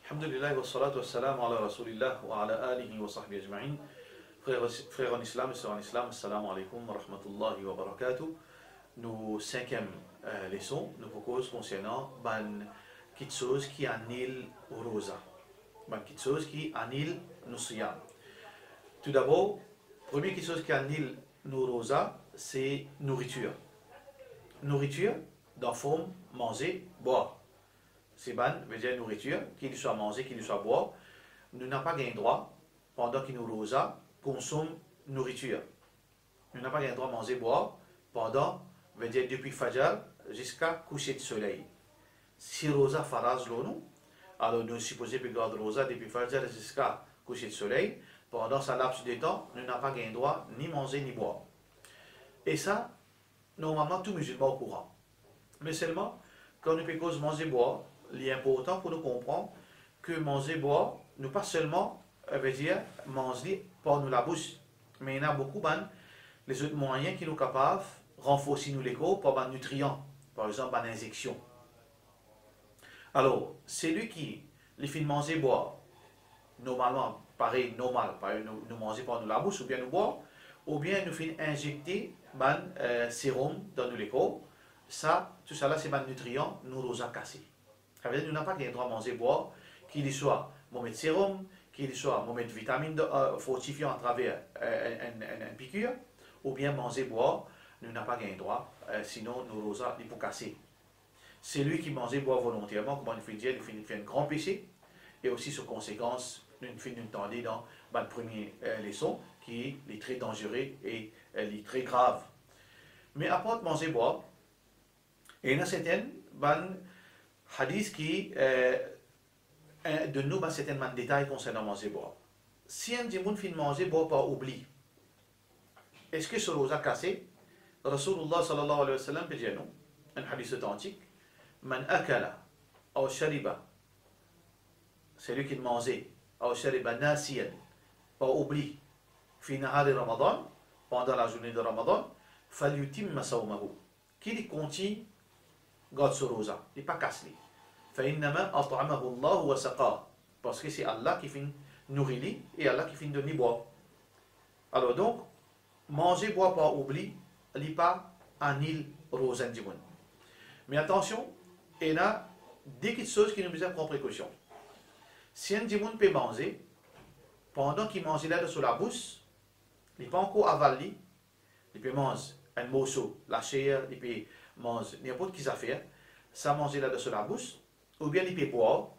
Alhamdulillah wa salatu wa salam ala rasulillah wa ala alihi wa sahbihi ajma'in. Frères en islam et sœurs en islam, assalamu alaikum wa rahmatullahi wa barakatuh. Nous cinquième leçon, nous proposons concernant quelque chose qui annule rosa. Quelque chose qui annule nos siyam. Tout d'abord, première quelque chose qui annule nos rosa, c'est nourriture. Nourriture, dans forme, manger, boire. C'est veut dire nourriture, qu'il soit mangé, qu'il soit boire. Nous n'avons pas gain droit, pendant qu'il nous rosa, consomme nourriture. Nous n'avons pas gain droit manger, boire, pendant, veut dire depuis Fajr jusqu'à coucher de soleil. Si rosa faraz l'eau, alors nous supposons que garde rosa depuis Fajr jusqu'à coucher de soleil. Pendant ce laps de temps, nous n'avons pas gain droit ni manger ni boire. Et ça, normalement, tout musulman au courant. Mais seulement, quand nous pouvons manger, boire, il est important pour nous comprendre que manger, boire, nous pas seulement, veut dire, manger par nous la bouche, mais il y en a beaucoup les autres moyens qui nous capables de renforcer nous les corps par des nutriments, par exemple, par injection. Alors, celui qui les fait manger, boire, normalement, pareil, normal, nous manger par nous la bouche, ou bien nous boire, ou bien nous fait injecter un sérum dans nous les corps, ça, tout ça là, c'est des nutriments, nous nous a cassés. Ça veut dire que nous n'avons pas le droit de manger, boire, qu'il soit moment de sérum, qu'il soit moment de vitamine fortifiant à travers une piqûre, ou bien manger, boire, nous n'avons pas le droit, sinon nous rosa il peut casser. C'est lui qui mange, boire volontairement, comme on fait dire, il fait un grand péché, et aussi sur conséquence, nous tendons dans la première leçon, qui est très dangereux et est très grave. Mais à part de manger, boire, il y en a certaines hadith qui de nous certainement détails concernant manger boire. Si un dimoun fin manger boire par oubli, est-ce que ce rosa cassé? Rasulullah sallallahu alayhi wa sallam dit non, un hadith authentique, man akala ou shariba, celui qui mangeait ou shariba nasiyan par oubli fi nahari ramadan, pendant la journée de ramadan, falyutimma sawmahu, qu'il continue garde ce rosa, il n'est pas cassé. Parce que c'est Allah qui fait nourrir et Allah qui fait donner boire. Alors donc, manger, boire par oubli, il n'est pas un île rosa. Mais attention, il y a des petites choses qui nous besoin prendre précaution. Si un dimoun peut manger, pendant qu'il mange là sur la bouche, il n'est pas encore avalé, il peut manger un morceau, la chair, il peut manger n'importe quelle affaire, ça manger là sur la bouche, ou bien il peut boire,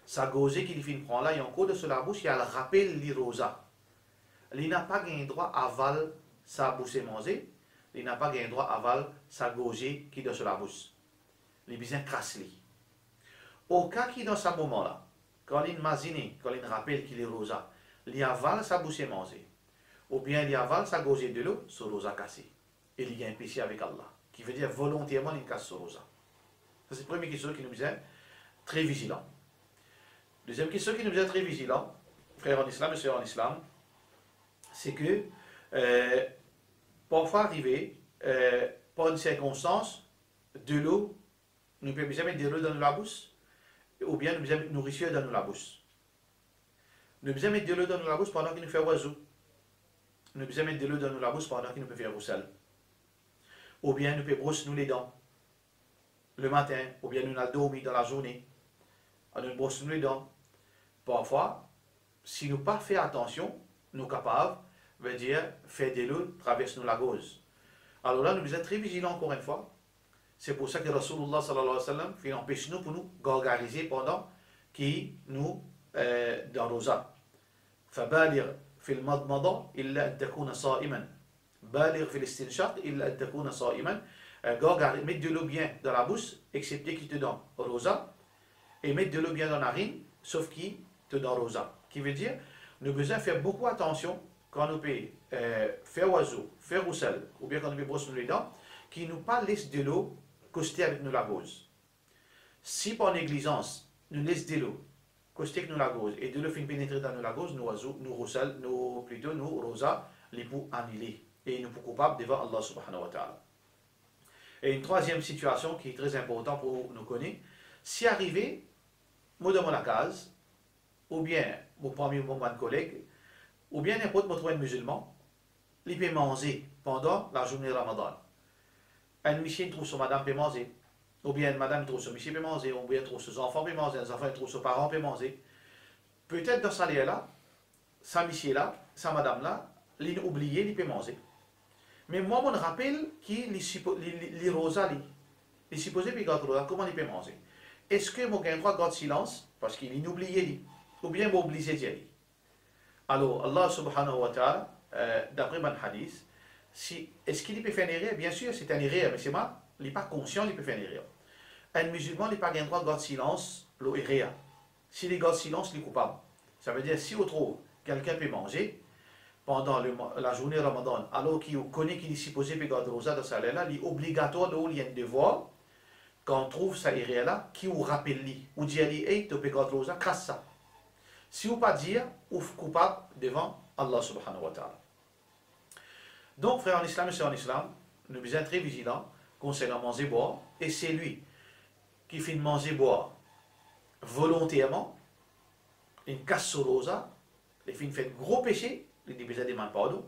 ça gauze qu'il finit prendre là, il y a encore sur la bouche, il y a le rappel li rosa. Il n'a pas un droit à aval sa bouche et manger, il n'a pas un droit à aval sa gauze qui est sur la bouche. Il besoin crasse li. Au cas qui dans ce moment-là, quand il imagine, quand il rappelle qu'il est rosa, il avale sa bouche et manger, ou bien il avale sa gauze de l'eau, ce rosa cassé. Et il y a un péché avec Allah, qui veut dire volontairement il casse ce rosa. Ça, c'est la première question qui nous dit très vigilant. Deuxième question qui nous dit très vigilant, frères en islam et sœurs en islam, c'est que parfois arriver, par une circonstance, de l'eau, nous pouvons jamais mettre de l'eau dans la bouche, ou bien nous pouvons mettre nourriture dans la bouche. Nous pouvons mettre de l'eau dans la bouche pendant qu'il nous fait oiseau. Nous pouvons mettre de l'eau dans la bouche pendant qu'il nous peut faire roussel. Ou bien nous pouvons brosser nous les dents le matin, ou bien nous avons dormi dans la journée, nous brossons les dents. Parfois, si nous pas fait attention, nous sommes capables, veut dire, faire de l'eau traverse nous la gauze. Alors là, nous devons être très vigilants encore une fois. C'est pour ça que Rasulullah sallallahu alayhi wa sallam fait empêcher nous pour nous gargariser pendant qui nous dans rosa. فبالغ في المضمضة إلا أن تكون صائما. بالغ في الاستنشاق إلا أن تكون صائما. Mettre de l'eau bien dans la bouche, excepté qui te donne rosa, et mettre de l'eau bien dans la narine, sauf qui te donne rosa. Qui veut dire, nous devons faire beaucoup attention quand nous pouvons faire oiseau, faire roussel, ou bien quand nous pouvons brosser les dents, qui nous pas laisse de l'eau coster avec nous la gauze. Si par négligence, nous laisse de l'eau coster avec nous la gauze, et de l'eau finit pénétrer dans nous la gauze, nous oiseaux, nous roussel, nous rosa, les poux annulés, et nous pouvons coupables devant Allah subhanahu wa ta'ala. Et une troisième situation qui est très importante pour nous connaître, si arrivé, moi dans la case, ou bien, mon premier moment de collègue, ou bien n'importe où un musulman, il peut manger pendant la journée de Ramadan. Un monsieur trouve son madame peut manger, ou bien une madame trouve son monsieur peut manger, ou bien trouve ses enfants peut manger, un enfant trouve ses parents peut manger. Peut-être dans sa là, sa monsieur là, sa madame là, il oublié, il peut manger. Mais moi, je me rappelle qu'il est rosa, il est supposé qu'il garde rosa, comment il peut manger? Est-ce que moi, j'ai le droit de garder silence, parce qu'il est oublié, ou bien je obligé d'y aller? Alors, Allah subhanahu wa ta'ala, d'après mon hadith, est-ce qu'il peut faire une erreur? Bien sûr, c'est une erreur, mais c'est moi, il n'est pas conscient, il peut faire une erreur. Un musulman n'a pas le droit de garder silence, l'erreur. S'il garde silence, il est coupable. Ça veut dire, si on trouve quelqu'un peut manger pendant la journée de Ramadan, alors qu'il connaît qu'il est supposé garder rosa dans sa là, il est obligatoire de il y a un devoir, quand on trouve ça erreur là, qui vous rappelle lui, ou dit hey, tu peux garder rosa, casse ça. Si vous pas dire, vous êtes coupable devant Allah subhanahu wa ta'ala. Donc, frères en islam et sœurs en islam, nous sommes très vigilants concernant manger et boire, et c'est lui qui fait manger et boire volontairement, une casse sur rosa, il fait un gros péché, il dit besoin de demander pardon,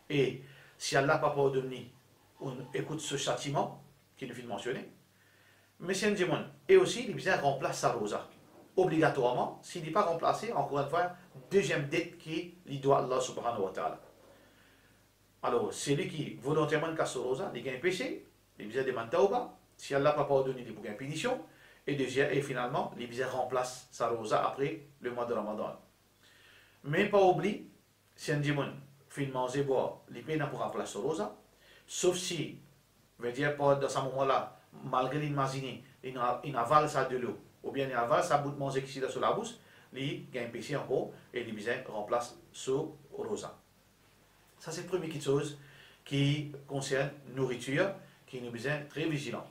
et si Allah n'a pas pardonné, on écoute ce châtiment qui nous fait mentionner. Mais c'est un démon, et aussi il besoin de remplacer sa rosa. Obligatoirement, s'il n'est pas remplacé, encore une fois, deuxième dette qui lui doit Allah subhanahu wa ta'ala. Alors, celui qui volontairement casse rosa, il a un péché, il a besoin de demander tauba, si Allah n'a pas pardonné, il a une punition, et finalement, il a besoin de remplacer sa rosa après le mois de Ramadan. Mais pas oublier, si un démon fait manger boire, il peut pour remplacer sa rosa, sauf si, veut dire, dans ce moment-là, malgré l'imaginer, il avale ça de l'eau, ou bien il avale sa bout de manger qui est sur la bouche, il a un péché encore, et il besoin remplace ce rosa. Ça, c'est la première chose qui concerne la nourriture, qui nous besoin très vigilants.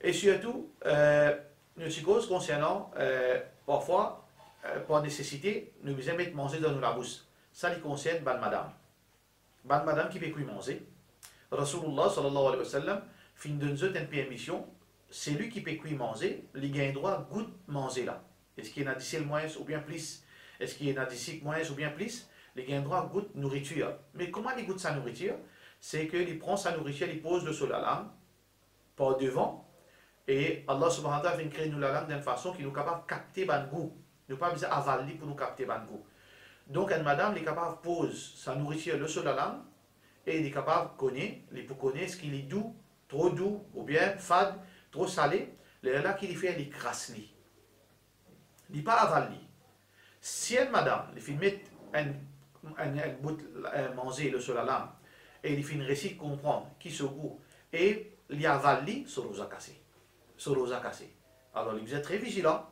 Et surtout, une chose concernant, parfois, par nécessité, nous besoin mettre manger dans la bouche. Ça, il concerne ban madame. Ban madame qui peut plus manger. Rasulullah sallallahu alayhi wa sallam, fin d'une certaine permission, c'est lui qui peut plus manger, il a un droit de goût manger là. Est-ce qu'il y en a d'ici le moins ou bien plus? Est-ce qu'il y en a d'ici le moins ou bien plus? Il a un droit de goût nourriture. Mais comment il goûte sa nourriture? C'est qu'il prend sa nourriture, il pose sur la langue, par devant, et Allah subhanahu wa ta'ala fait créer nous la langue d'une façon qui nous est capable de capter le goût. Nous pas besoin d'avaler pour nous capter le goût. Donc, une madame est capable de poser sa nourriture sur la langue, et il est capable de connaître ce qu'il est doux, trop doux, ou bien fade, trop salé. Là qu'il fait, il crasse. Il n'est pas avalé. Si une madame, il fait mettre un bout de manger sur la langue, et il fait une récit comprendre qui se goût, et il avale sur rosa cassé. Alors, il est très vigilant.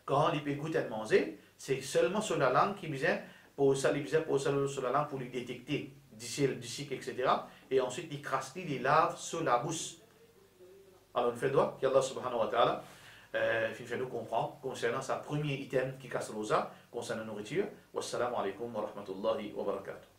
Quand il peut goûter à manger, c'est seulement sur la langue qu'il besoin pour ça, sur la langue pour lui détecter d'ici, etc. Et ensuite, il crasse, il lave sur la bouche. Alors, on fait droit qu'Allah subhanahu wa ta'ala fait nous comprendre concernant sa premier item qui casse rosa, concernant la nourriture. Wassalamu alaikum wa rahmatullahi wa barakatuh.